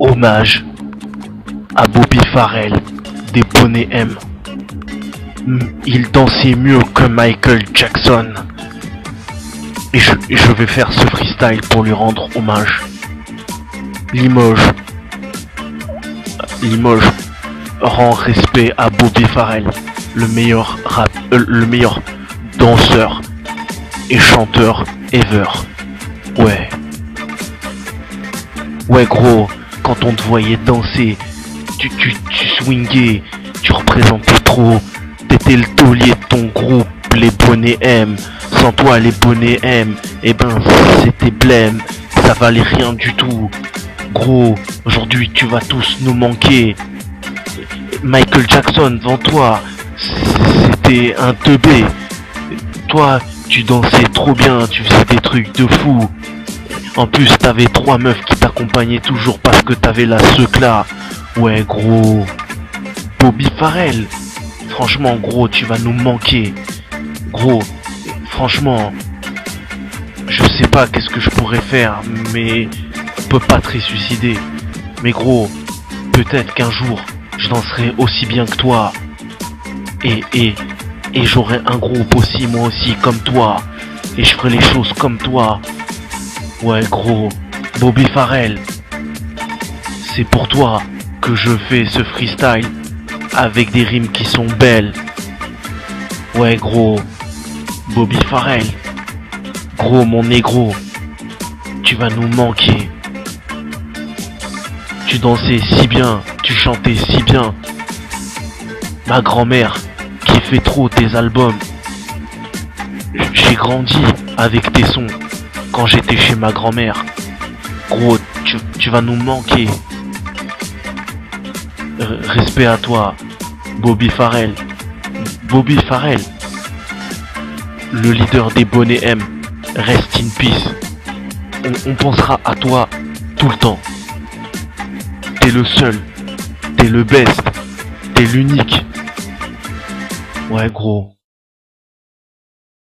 Hommage à Bobby Farrell des Boney M. Il dansait mieux que Michael Jackson. Et je vais faire ce freestyle pour lui rendre hommage. Limoges rend respect à Bobby Farrell, le meilleur danseur et chanteur ever. Ouais gros, quand on te voyait danser, tu swingais, tu représentais trop. T'étais le taulier de ton groupe, les Boney M. Sans toi les Boney M, eh ben c'était blême, ça valait rien du tout. Gros, aujourd'hui tu vas tous nous manquer. Michael Jackson devant toi, c'était un teubé. Toi, tu dansais trop bien, tu faisais des trucs de fou. En plus, t'avais 3 meufs qui t'accompagnaient toujours parce que t'avais la secla. Ouais gros, Bobby Farrell, franchement gros, tu vas nous manquer. Gros, franchement, je sais pas qu'est-ce que je pourrais faire, mais on peut pas te ressusciter. Mais gros, peut-être qu'un jour, je danserai aussi bien que toi. Et j'aurai un groupe aussi, moi aussi, comme toi. Et je ferai les choses comme toi. Ouais gros, Bobby Farrell, c'est pour toi que je fais ce freestyle avec des rimes qui sont belles. Ouais gros, Bobby Farrell, gros mon négro, tu vas nous manquer. Tu dansais si bien, tu chantais si bien. Ma grand-mère qui fait trop tes albums. J'ai grandi avec tes sons quand j'étais chez ma grand-mère. Gros, tu vas nous manquer. Respect à toi, Bobby Farrell. Bobby Farrell, le leader des Boney M. Rest in peace. On pensera à toi tout le temps. T'es le seul, t'es le best, t'es l'unique. Ouais gros.